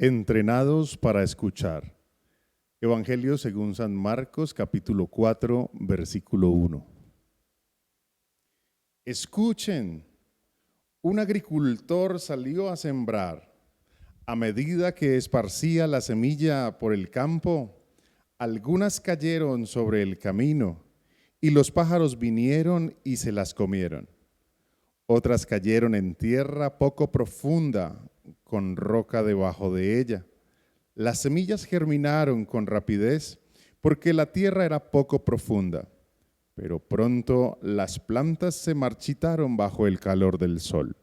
Entrenados para escuchar. Evangelio según San Marcos, capítulo 4, versículo 1. Escuchen, un agricultor salió a sembrar. A medida que esparcía la semilla por el campo, algunas cayeron sobre el camino, y los pájaros vinieron y se las comieron. Otras cayeron en tierra poco profunda, con roca debajo de ella. Las semillas germinaron con rapidez, porque la tierra era poco profunda. Pero pronto las plantas se marchitaron bajo el calor del sol,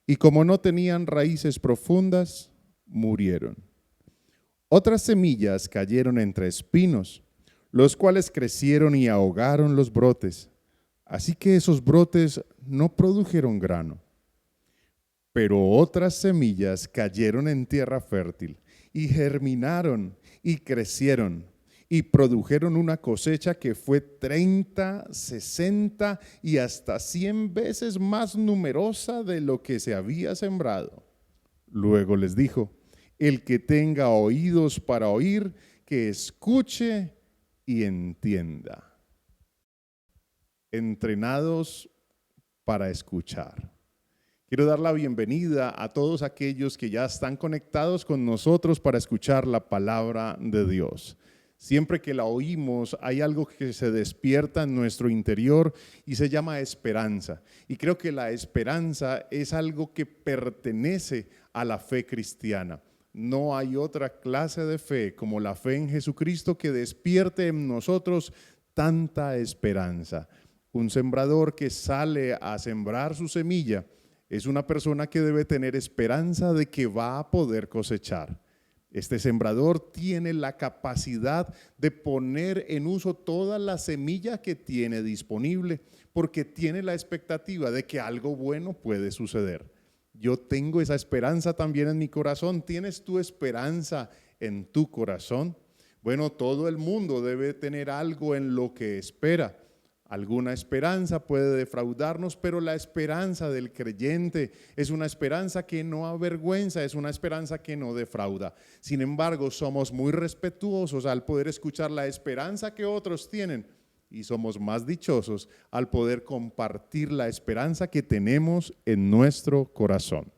y como no tenían raíces profundas, murieron. Otras semillas cayeron entre espinos, los cuales crecieron y ahogaron los brotes. Así que esos brotes no produjeron grano. Pero otras semillas cayeron en tierra fértil y germinaron y crecieron y produjeron una cosecha que fue 30, 60 y hasta 100 veces más numerosa de lo que se había sembrado. Luego les dijo: el que tenga oídos para oír, que escuche y entienda. Entrenados para escuchar. Quiero dar la bienvenida a todos aquellos que ya están conectados con nosotros para escuchar la palabra de Dios. Siempre que la oímos hay algo que se despierta en nuestro interior y se llama esperanza. Y creo que la esperanza es algo que pertenece a la fe cristiana. No hay otra clase de fe como la fe en Jesucristo que despierte en nosotros tanta esperanza. Un sembrador que sale a sembrar su semilla es una persona que debe tener esperanza de que va a poder cosechar. Este sembrador tiene la capacidad de poner en uso toda la semilla que tiene disponible, porque tiene la expectativa de que algo bueno puede suceder. Yo tengo esa esperanza también en mi corazón. ¿Tienes tu esperanza en tu corazón? Bueno, todo el mundo debe tener algo en lo que espera. Alguna esperanza puede defraudarnos, pero la esperanza del creyente es una esperanza que no avergüenza, es una esperanza que no defrauda. Sin embargo, somos muy respetuosos al poder escuchar la esperanza que otros tienen y somos más dichosos al poder compartir la esperanza que tenemos en nuestro corazón.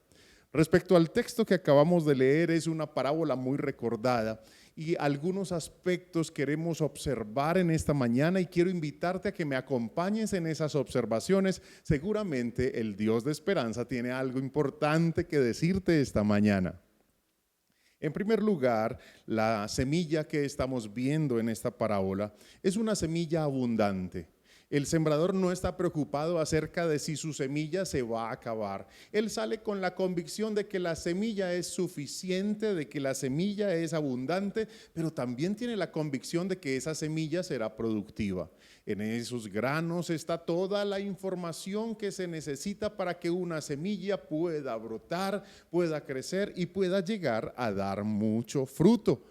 Respecto al texto que acabamos de leer, es una parábola muy recordada y algunos aspectos queremos observar en esta mañana y quiero invitarte a que me acompañes en esas observaciones. Seguramente el Dios de esperanza tiene algo importante que decirte esta mañana. En primer lugar, la semilla que estamos viendo en esta parábola es una semilla abundante. El sembrador no está preocupado acerca de si su semilla se va a acabar. Él sale con la convicción de que la semilla es suficiente, de que la semilla es abundante, pero también tiene la convicción de que esa semilla será productiva. En esos granos está toda la información que se necesita para que una semilla pueda brotar, pueda crecer y pueda llegar a dar mucho fruto.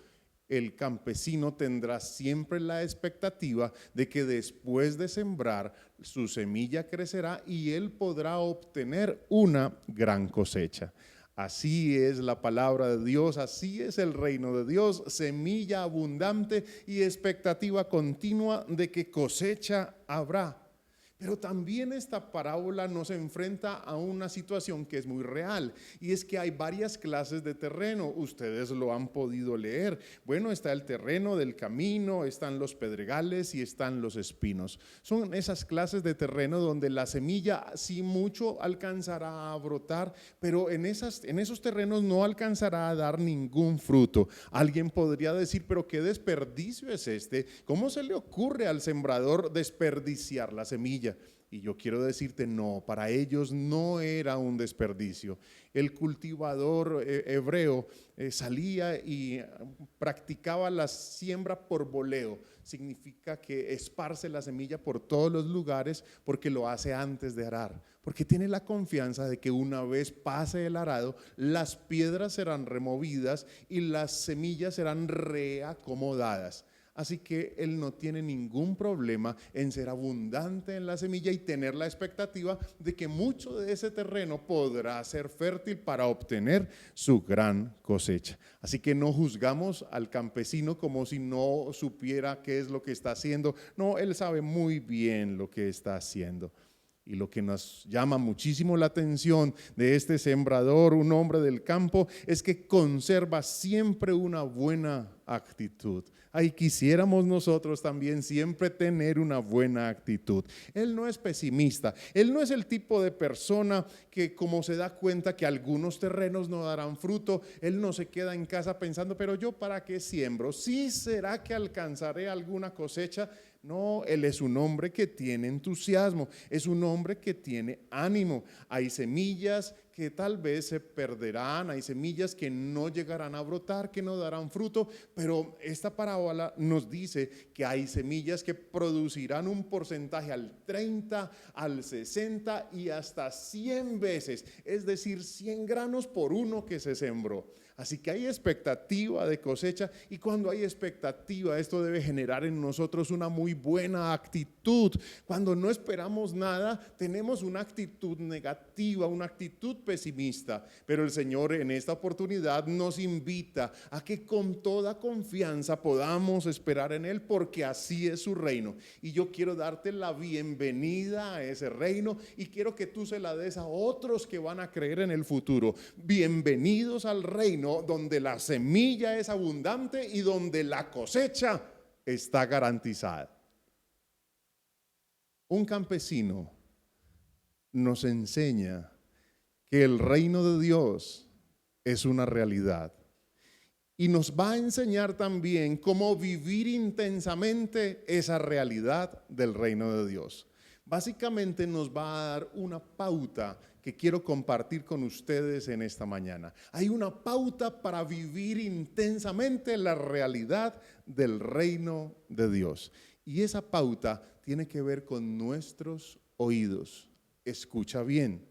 El campesino tendrá siempre la expectativa de que después de sembrar su semilla crecerá y él podrá obtener una gran cosecha. Así es la palabra de Dios, así es el reino de Dios, semilla abundante y expectativa continua de que cosecha habrá. Pero también esta parábola nos enfrenta a una situación que es muy real y es que hay varias clases de terreno. Ustedes lo han podido leer. Bueno, está el terreno del camino, están los pedregales y están los espinos. Son esas clases de terreno donde la semilla sí mucho alcanzará a brotar, pero en esos terrenos no alcanzará a dar ningún fruto. Alguien podría decir, pero qué desperdicio es este. ¿Cómo se le ocurre al sembrador desperdiciar la semilla? Y yo quiero decirte, no, para ellos no era un desperdicio. El cultivador hebreo salía y practicaba la siembra por voleo. Significa que esparce la semilla por todos los lugares porque lo hace antes de arar. Porque tiene la confianza de que una vez pase el arado, las piedras serán removidas y las semillas serán reacomodadas. Así que él no tiene ningún problema en ser abundante en la semilla y tener la expectativa de que mucho de ese terreno podrá ser fértil para obtener su gran cosecha. Así que no juzgamos al campesino como si no supiera qué es lo que está haciendo. No, él sabe muy bien lo que está haciendo. Y lo que nos llama muchísimo la atención de este sembrador, un hombre del campo, es que conserva siempre una buena actitud. Ahí quisiéramos nosotros también siempre tener una buena actitud. Él no es pesimista, él no es el tipo de persona que, como se da cuenta que algunos terrenos no darán fruto, él no se queda en casa pensando, pero yo para qué siembro, ¿sí será que alcanzaré alguna cosecha? No, él es un hombre que tiene entusiasmo, es un hombre que tiene ánimo. Hay semillas que tal vez se perderán, hay semillas que no llegarán a brotar, que no darán fruto, pero esta parábola nos dice que hay semillas que producirán un porcentaje al 30, al 60 y hasta 100 veces, es decir, 100 granos por uno que se sembró. Así que hay expectativa de cosecha, y cuando hay expectativa, esto debe generar en nosotros una muy buena actitud. Cuando no esperamos nada, tenemos una actitud negativa, una actitud pesimista, pero el Señor en esta oportunidad nos invita a que con toda confianza podamos esperar en Él, porque así es su reino. Y yo quiero darte la bienvenida a ese reino y quiero que tú se la des a otros que van a creer en el futuro. Bienvenidos al reino donde la semilla es abundante y donde la cosecha está garantizada. Un campesino nos enseña que el reino de Dios es una realidad y nos va a enseñar también cómo vivir intensamente esa realidad del reino de Dios. Básicamente nos va a dar una pauta que quiero compartir con ustedes en esta mañana. Hay una pauta para vivir intensamente la realidad del reino de Dios. Y esa pauta tiene que ver con nuestros oídos. Escucha bien,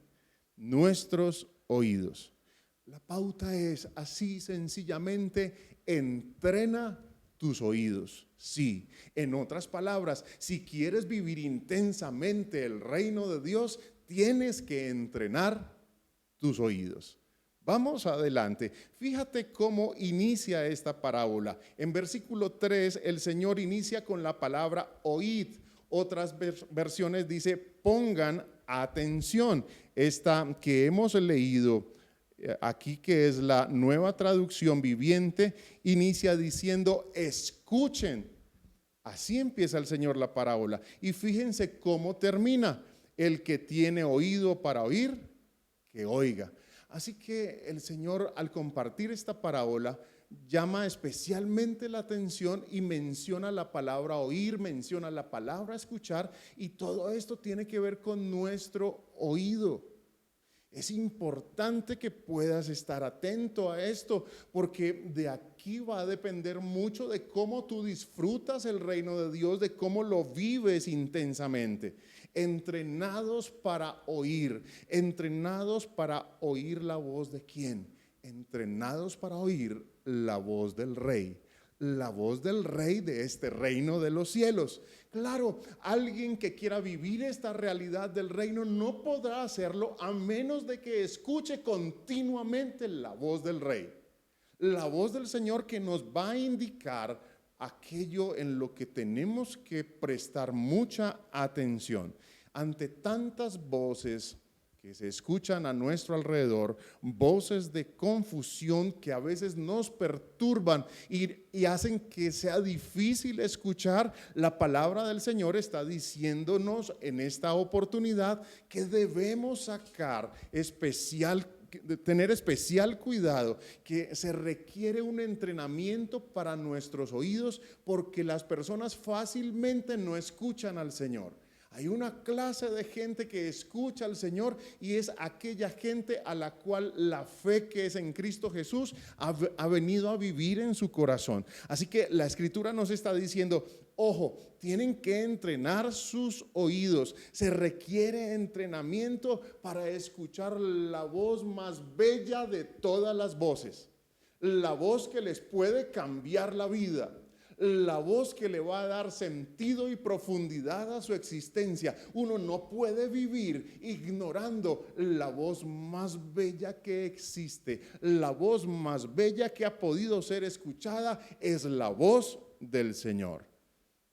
nuestros oídos. La pauta es así sencillamente: entrena tus oídos. Sí, en otras palabras, si quieres vivir intensamente el reino de Dios, tienes que entrenar tus oídos. Vamos adelante. Fíjate cómo inicia esta parábola. En versículo 3, el Señor inicia con la palabra oíd. Otras versiones dice pongan atención. Esta que hemos leído aquí, que es la Nueva Traducción Viviente, inicia diciendo escuchen. Así empieza el Señor la parábola. Y fíjense cómo termina: el que tiene oído para oír, que oiga. Así que el Señor, al compartir esta parábola, llama especialmente la atención y menciona la palabra oír, menciona la palabra escuchar, y todo esto tiene que ver con nuestro oído. Es importante que puedas estar atento a esto, porque de aquí va a depender mucho de cómo tú disfrutas el reino de Dios, de cómo lo vives intensamente. Entrenados para oír la voz ¿de quién? Entrenados para oír la voz del Rey. La voz del Rey de este reino de los cielos. Claro, alguien que quiera vivir esta realidad del reino no podrá hacerlo a menos de que escuche continuamente la voz del Rey. La voz del Señor, que nos va a indicar aquello en lo que tenemos que prestar mucha atención. Ante tantas voces que se escuchan a nuestro alrededor, voces de confusión que a veces nos perturban y hacen que sea difícil escuchar, la palabra del Señor está diciéndonos en esta oportunidad que debemos tener especial cuidado, que se requiere un entrenamiento para nuestros oídos, porque las personas fácilmente no escuchan al Señor. Hay una clase de gente que escucha al Señor, y es aquella gente a la cual la fe que es en Cristo Jesús ha venido a vivir en su corazón. Así que la Escritura nos está diciendo, ojo, tienen que entrenar sus oídos. Se requiere entrenamiento para escuchar la voz más bella de todas las voces, la voz que les puede cambiar la vida, la voz que le va a dar sentido y profundidad a su existencia. Uno no puede vivir ignorando la voz más bella que existe. La voz más bella que ha podido ser escuchada es la voz del Señor.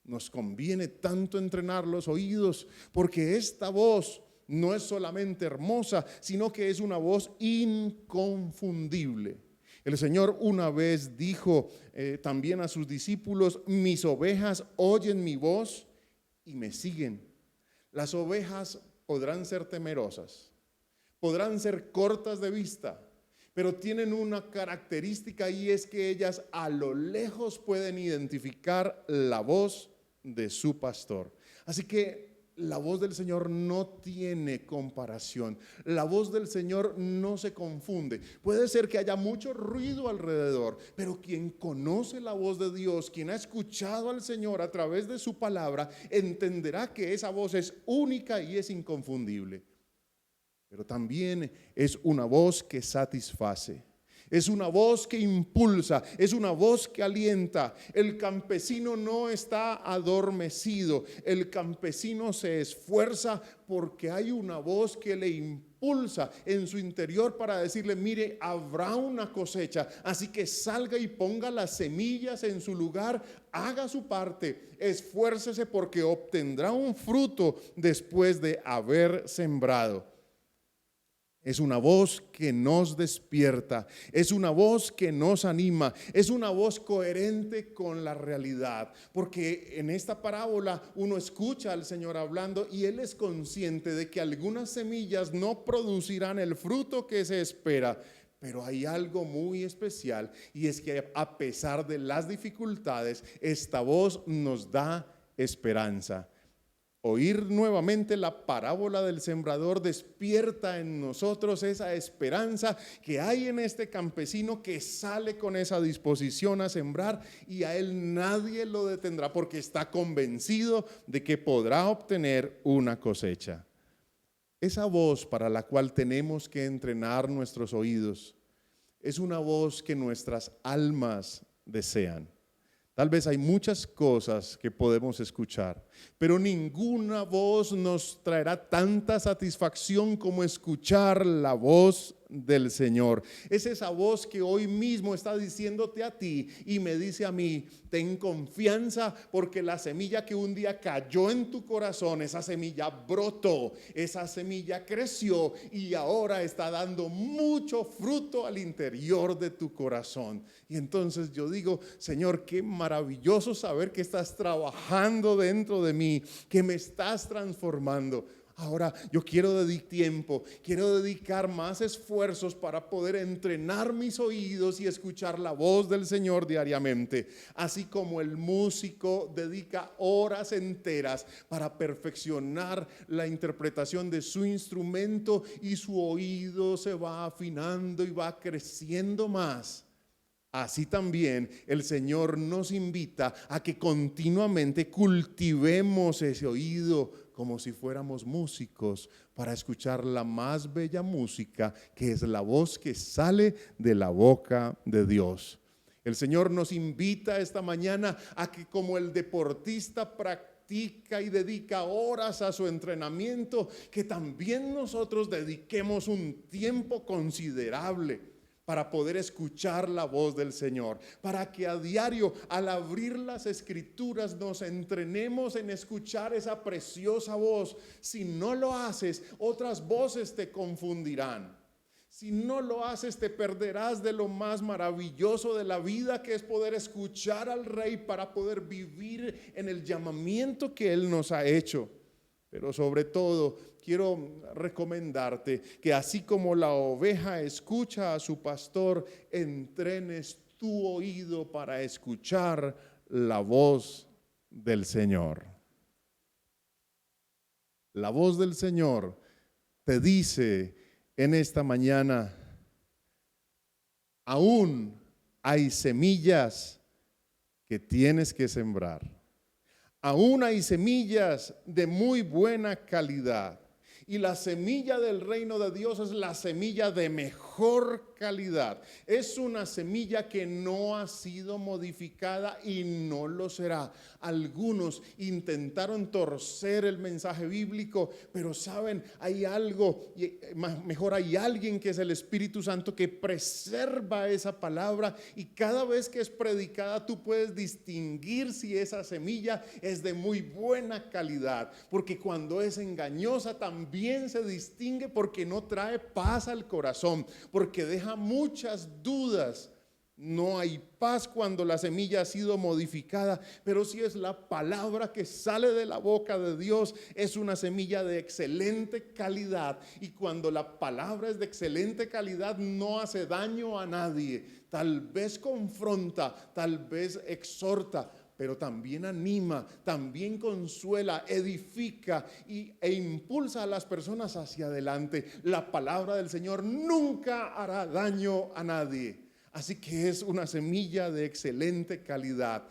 Nos conviene tanto entrenar los oídos, porque esta voz no es solamente hermosa, sino que es una voz inconfundible. El Señor una vez dijo también a sus discípulos: mis ovejas oyen mi voz y me siguen. Las ovejas podrán ser temerosas, podrán ser cortas de vista, pero tienen una característica, y es que ellas a lo lejos pueden identificar la voz de su pastor. Así que la voz del Señor no tiene comparación. La voz del Señor no se confunde. Puede ser que haya mucho ruido alrededor, pero quien conoce la voz de Dios, quien ha escuchado al Señor a través de su palabra, entenderá que esa voz es única y es inconfundible. Pero también es una voz que satisface. Es una voz que impulsa, es una voz que alienta. El campesino no está adormecido, el campesino se esfuerza porque hay una voz que le impulsa en su interior para decirle: mire, habrá una cosecha, así que salga y ponga las semillas en su lugar, haga su parte, esfuércese porque obtendrá un fruto después de haber sembrado. Es una voz que nos despierta, es una voz que nos anima, es una voz coherente con la realidad, porque en esta parábola uno escucha al Señor hablando y Él es consciente de que algunas semillas no producirán el fruto que se espera, pero hay algo muy especial, y es que a pesar de las dificultades, esta voz nos da esperanza. Oír nuevamente la parábola del sembrador despierta en nosotros esa esperanza que hay en este campesino que sale con esa disposición a sembrar, y a él nadie lo detendrá porque está convencido de que podrá obtener una cosecha. Esa voz para la cual tenemos que entrenar nuestros oídos es una voz que nuestras almas desean. Tal vez hay muchas cosas que podemos escuchar, pero ninguna voz nos traerá tanta satisfacción como escuchar la voz del Señor. Es esa voz que hoy mismo está diciéndote a ti y me dice a mí: ten confianza, porque la semilla que un día cayó en tu corazón, esa semilla brotó, esa semilla creció y ahora está dando mucho fruto al interior de tu corazón. Y entonces yo digo: Señor, qué maravilloso saber que estás trabajando dentro de mí, que me estás transformando. Ahora yo quiero dedicar tiempo, quiero dedicar más esfuerzos para poder entrenar mis oídos y escuchar la voz del Señor diariamente. Así como el músico dedica horas enteras para perfeccionar la interpretación de su instrumento y su oído se va afinando y va creciendo más. Así también el Señor nos invita a que continuamente cultivemos ese oído como si fuéramos músicos, para escuchar la más bella música, que es la voz que sale de la boca de Dios. El Señor nos invita esta mañana a que, como el deportista practica y dedica horas a su entrenamiento, que también nosotros dediquemos un tiempo considerable para poder escuchar la voz del Señor, para que a diario, al abrir las Escrituras, nos entrenemos en escuchar esa preciosa voz. Si no lo haces, otras voces te confundirán. Si no lo haces, te perderás de lo más maravilloso de la vida, que es poder escuchar al Rey para poder vivir en el llamamiento que Él nos ha hecho. Pero sobre todo, quiero recomendarte que, así como la oveja escucha a su pastor, entrenes tu oído para escuchar la voz del Señor. La voz del Señor te dice en esta mañana: aún hay semillas que tienes que sembrar. Aún hay semillas de muy buena calidad. Y la semilla del reino de Dios es la semilla de mejor mejor calidad. Es una semilla que no ha sido modificada y no lo será. Algunos intentaron torcer el mensaje bíblico, pero saben, hay algo, mejor hay alguien que es el Espíritu Santo que preserva esa palabra, y cada vez que es predicada tú puedes distinguir si esa semilla es de muy buena calidad, porque cuando es engañosa también se distingue porque no trae paz al corazón, porque deja muchas dudas. No hay paz cuando la semilla ha sido modificada, pero si es la palabra que sale de la boca de Dios, es una semilla de excelente calidad. Y cuando la palabra es de excelente calidad, no hace daño a nadie. Tal vez confronta, tal vez exhorta, pero también anima, también consuela, edifica e impulsa a las personas hacia adelante. La palabra del Señor nunca hará daño a nadie. Así que es una semilla de excelente calidad.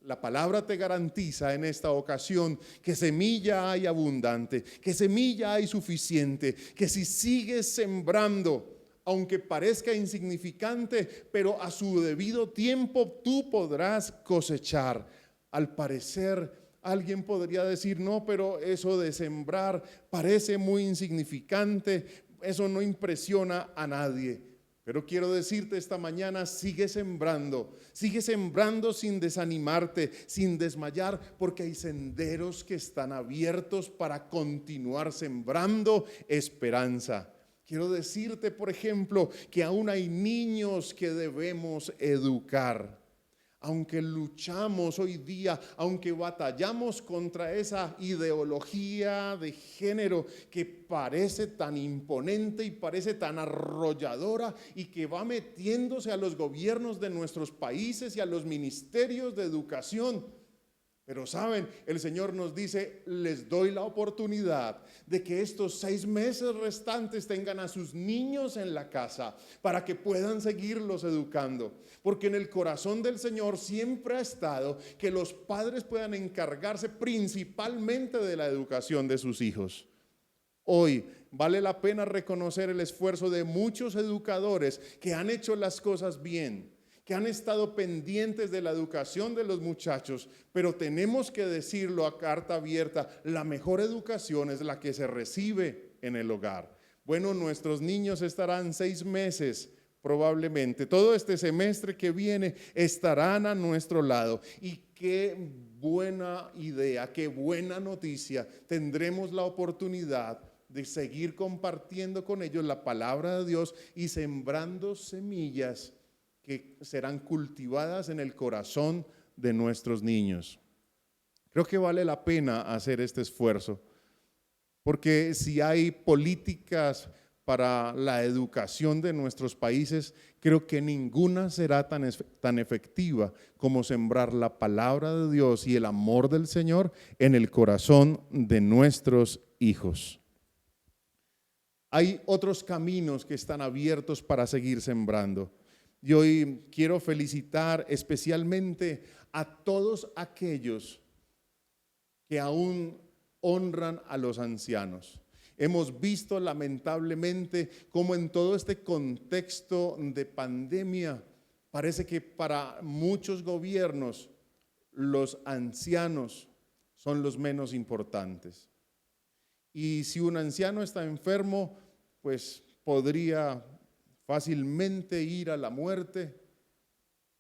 La palabra te garantiza en esta ocasión que semilla hay abundante, que semilla hay suficiente, que si sigues sembrando, aunque parezca insignificante, pero a su debido tiempo tú podrás cosechar. Al parecer, alguien podría decir, no, pero eso de sembrar parece muy insignificante, eso no impresiona a nadie. Pero quiero decirte esta mañana, sigue sembrando sin desanimarte, sin desmayar, porque hay senderos que están abiertos para continuar sembrando esperanza. Quiero decirte, por ejemplo, que aún hay niños que debemos educar. Aunque luchamos hoy día, aunque batallamos contra esa ideología de género que parece tan imponente y parece tan arrolladora y que va metiéndose a los gobiernos de nuestros países y a los ministerios de educación. Pero saben, el Señor nos dice, les doy la oportunidad de que estos 6 meses restantes tengan a sus niños en la casa para que puedan seguirlos educando. Porque en el corazón del Señor siempre ha estado que los padres puedan encargarse principalmente de la educación de sus hijos. Hoy vale la pena reconocer el esfuerzo de muchos educadores que han hecho las cosas bien, que han estado pendientes de la educación de los muchachos, pero tenemos que decirlo a carta abierta, la mejor educación es la que se recibe en el hogar. Bueno, nuestros niños estarán 6 meses probablemente, todo este semestre que viene estarán a nuestro lado, y qué buena idea, qué buena noticia, tendremos la oportunidad de seguir compartiendo con ellos la palabra de Dios y sembrando semillas que serán cultivadas en el corazón de nuestros niños. Creo que vale la pena hacer este esfuerzo, porque si hay políticas para la educación de nuestros países, creo que ninguna será tan efectiva como sembrar la palabra de Dios y el amor del Señor en el corazón de nuestros hijos. Hay otros caminos que están abiertos para seguir sembrando. Y hoy quiero felicitar especialmente a todos aquellos que aún honran a los ancianos. Hemos visto lamentablemente cómo en todo este contexto de pandemia parece que para muchos gobiernos los ancianos son los menos importantes. Y si un anciano está enfermo, pues podría fácilmente ir a la muerte,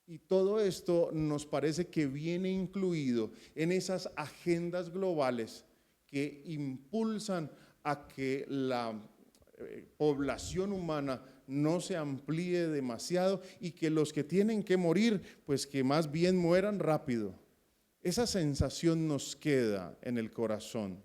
y todo esto nos parece que viene incluido en esas agendas globales que impulsan a que la población humana no se amplíe demasiado y que los que tienen que morir, pues que más bien mueran rápido. Esa sensación nos queda en el corazón,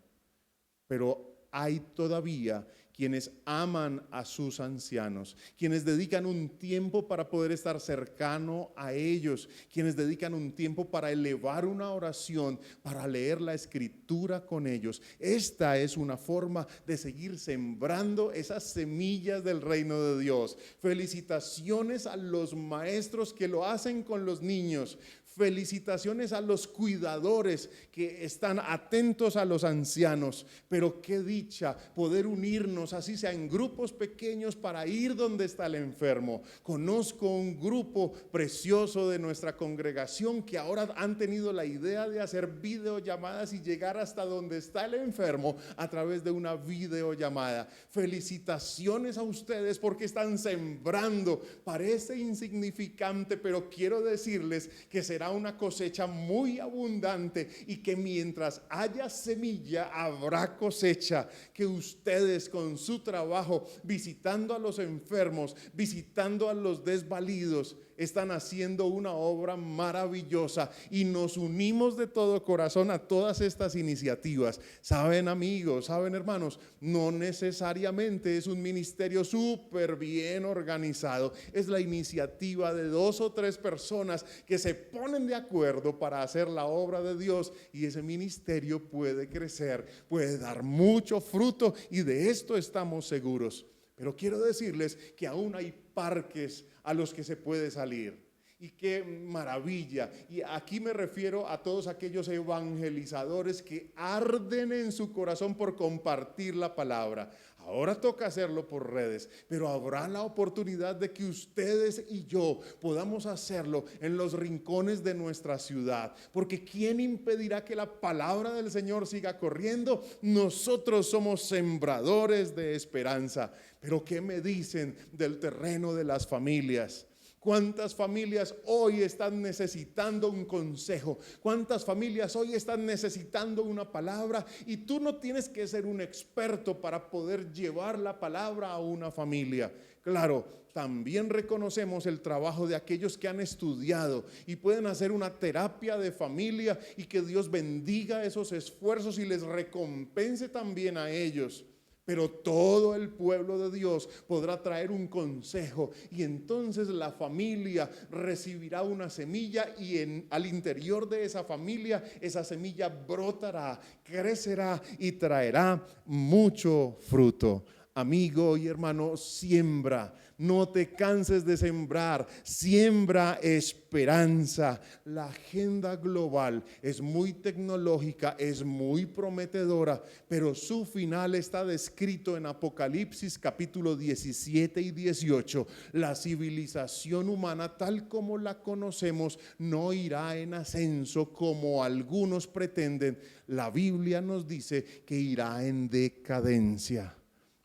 pero hay todavía quienes aman a sus ancianos, quienes dedican un tiempo para poder estar cercano a ellos, quienes dedican un tiempo para elevar una oración, para leer la escritura con ellos. Esta es una forma de seguir sembrando esas semillas del reino de Dios. Felicitaciones a los maestros que lo hacen con los niños. Felicitaciones a los cuidadores que están atentos a los ancianos, pero qué dicha poder unirnos vamos así sea en grupos pequeños para ir donde está el enfermo. Conozco un grupo precioso de nuestra congregación que ahora han tenido la idea de hacer videollamadas y llegar hasta donde está el enfermo a través de una videollamada. Felicitaciones a ustedes porque están sembrando. Parece insignificante, pero quiero decirles que será una cosecha muy abundante y que mientras haya semilla habrá cosecha, que ustedes con su trabajo visitando a los enfermos, visitando a los desvalidos, están haciendo una obra maravillosa y nos unimos de todo corazón a todas estas iniciativas. Saben, amigos, saben, hermanos, no necesariamente es un ministerio súper bien organizado. Es la iniciativa de 2 o 3 personas que se ponen de acuerdo para hacer la obra de Dios, y ese ministerio puede crecer, puede dar mucho fruto, y de esto estamos seguros. Pero quiero decirles que aún hay parques a los que se puede salir. Y qué maravilla. Y aquí me refiero a todos aquellos evangelizadores que arden en su corazón por compartir la palabra. Ahora toca hacerlo por redes, pero habrá la oportunidad de que ustedes y yo podamos hacerlo en los rincones de nuestra ciudad. Porque ¿quién impedirá que la palabra del Señor siga corriendo? Nosotros somos sembradores de esperanza. Pero ¿qué me dicen del terreno de las familias? ¿Cuántas familias hoy están necesitando un consejo? ¿Cuántas familias hoy están necesitando una palabra? Y tú no tienes que ser un experto para poder llevar la palabra a una familia. Claro, también reconocemos el trabajo de aquellos que han estudiado y pueden hacer una terapia de familia, y que Dios bendiga esos esfuerzos y les recompense también a ellos. Pero todo el pueblo de Dios podrá traer un consejo, y entonces la familia recibirá una semilla, y al interior de esa familia esa semilla brotará, crecerá y traerá mucho fruto. Amigo y hermano, siembra. No te canses de sembrar, siembra esperanza. La agenda global es muy tecnológica, es muy prometedora, pero su final está descrito en Apocalipsis capítulo 17 y 18. La civilización humana tal como la conocemos no irá en ascenso como algunos pretenden. La Biblia nos dice que irá en decadencia.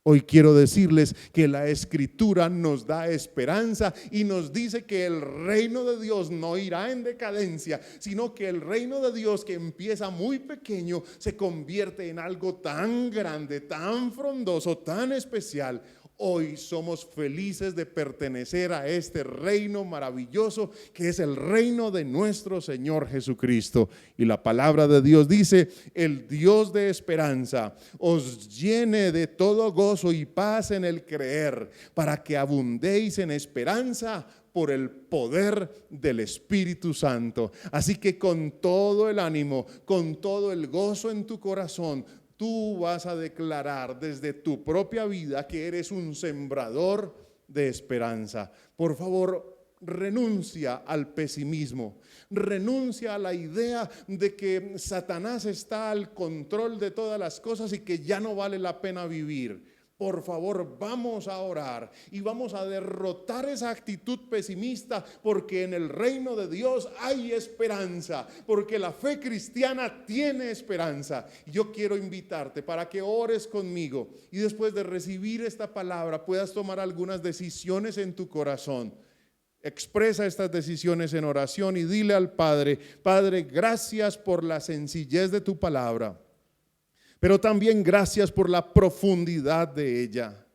Hoy quiero decirles que la Escritura nos da esperanza y nos dice que el reino de Dios no irá en decadencia, sino que el reino de Dios, que empieza muy pequeño, se convierte en algo tan grande, tan frondoso, tan especial. Hoy somos felices de pertenecer a este reino maravilloso que es el reino de nuestro Señor Jesucristo. Y la palabra de Dios dice: el Dios de esperanza os llene de todo gozo y paz en el creer, para que abundéis en esperanza por el poder del Espíritu Santo. Así que con todo el ánimo, con todo el gozo en tu corazón, tú vas a declarar desde tu propia vida que eres un sembrador de esperanza. Por favor, renuncia al pesimismo, renuncia a la idea de que Satanás está al control de todas las cosas y que ya no vale la pena vivir. Por favor, vamos a orar y vamos a derrotar esa actitud pesimista, porque en el reino de Dios hay esperanza, porque la fe cristiana tiene esperanza. Yo quiero invitarte para que ores conmigo y después de recibir esta palabra puedas tomar algunas decisiones en tu corazón. Expresa estas decisiones en oración y dile al Padre: Padre, gracias por la sencillez de tu palabra, pero también gracias por la profundidad de ella.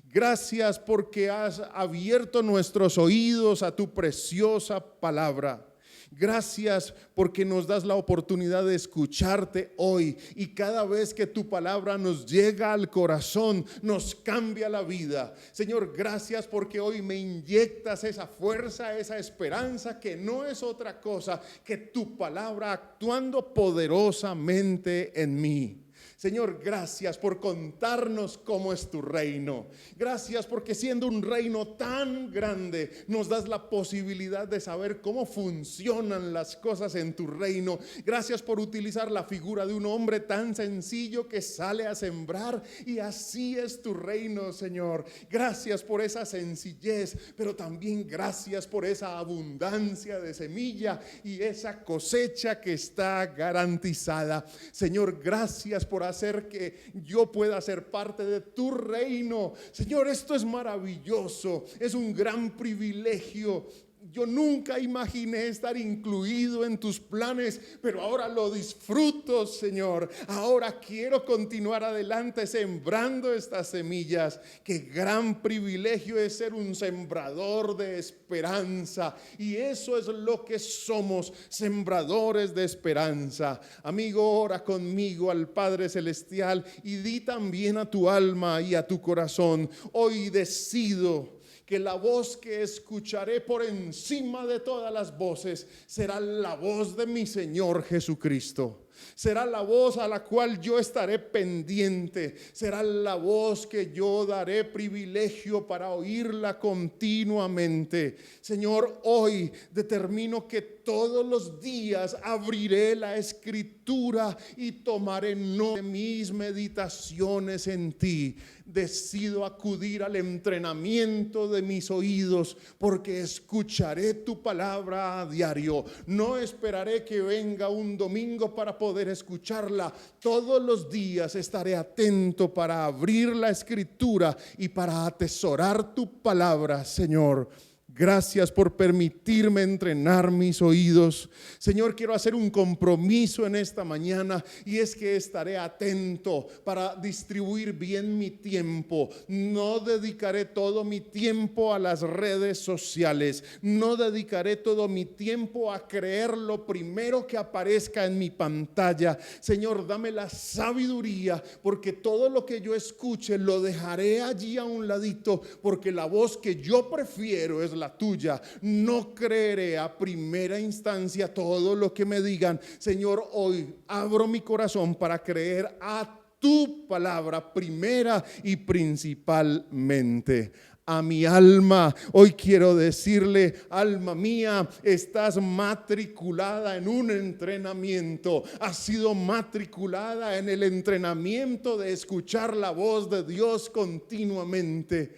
Gracias porque has abierto nuestros oídos a tu preciosa palabra. Gracias porque nos das la oportunidad de escucharte hoy, y cada vez que tu palabra nos llega al corazón nos cambia la vida. Señor, gracias porque hoy me inyectas esa fuerza, esa esperanza, que no es otra cosa que tu palabra actuando poderosamente en mí. Señor, gracias por contarnos cómo es tu reino. Gracias porque siendo un reino tan grande, nos das la posibilidad de saber cómo funcionan las cosas en tu reino. Gracias por utilizar la figura de un hombre tan sencillo que sale a sembrar, y así es tu reino, Señor. Gracias por esa sencillez, pero también gracias por esa abundancia de semilla y esa cosecha que está garantizada. Señor, gracias por hacer que yo pueda ser parte de tu reino. Señor, esto es maravilloso, es un gran privilegio. Yo nunca imaginé estar incluido en tus planes, pero ahora lo disfruto, Señor. Ahora quiero continuar adelante sembrando estas semillas. Qué gran privilegio es ser un sembrador de esperanza. Y eso es lo que somos, sembradores de esperanza. Amigo, ora conmigo al Padre Celestial y di también a tu alma y a tu corazón: hoy decido que la voz que escucharé por encima de todas las voces será la voz de mi Señor Jesucristo. Será la voz a la cual yo estaré pendiente. Será la voz que yo daré privilegio para oírla continuamente. Señor, hoy determino que todos los días abriré la Escritura y tomaré nota de mis meditaciones en ti. Decido acudir al entrenamiento de mis oídos, porque escucharé tu palabra a diario. No esperaré que venga un domingo para poder escucharla. Todos los días estaré atento para abrir la Escritura y para atesorar tu palabra, Señor. Gracias por permitirme entrenar mis oídos. Señor, quiero hacer un compromiso en esta mañana, y es que estaré atento para distribuir bien mi tiempo. No dedicaré todo mi tiempo a las redes sociales. No dedicaré todo mi tiempo a creer lo primero que aparezca en mi pantalla. Señor, dame la sabiduría, porque todo lo que yo escuche lo dejaré allí a un ladito, porque la voz que yo prefiero es la tuya. No creeré a primera instancia todo lo que me digan. Señor, hoy abro mi corazón para creer a tu palabra primera y principalmente. A mi alma, hoy quiero decirle: alma mía, estás matriculada en un entrenamiento. Has sido matriculada en el entrenamiento de escuchar la voz de Dios continuamente.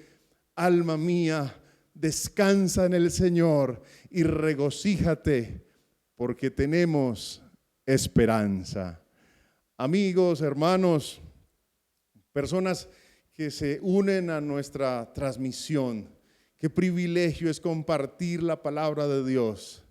Alma mía, descansa en el Señor y regocíjate, porque tenemos esperanza. Amigos, hermanos, personas que se unen a nuestra transmisión, qué privilegio es compartir la palabra de Dios.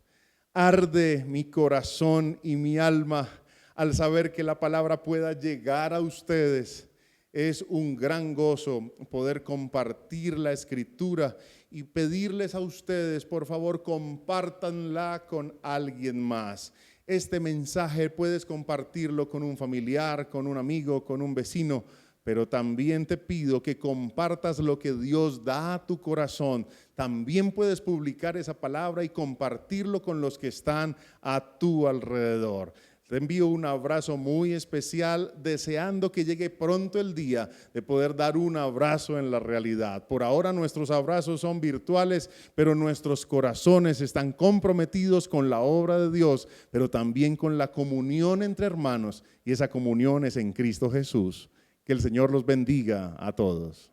Arde mi corazón y mi alma al saber que la palabra pueda llegar a ustedes. Es un gran gozo poder compartir la Escritura y pedirles a ustedes: por favor, compártanla con alguien más. Este mensaje puedes compartirlo con un familiar, con un amigo, con un vecino, pero también te pido que compartas lo que Dios da a tu corazón. También puedes publicar esa palabra y compartirlo con los que están a tu alrededor. Te envío un abrazo muy especial, deseando que llegue pronto el día de poder dar un abrazo en la realidad. Por ahora nuestros abrazos son virtuales, pero nuestros corazones están comprometidos con la obra de Dios, pero también con la comunión entre hermanos, y esa comunión es en Cristo Jesús. Que el Señor los bendiga a todos.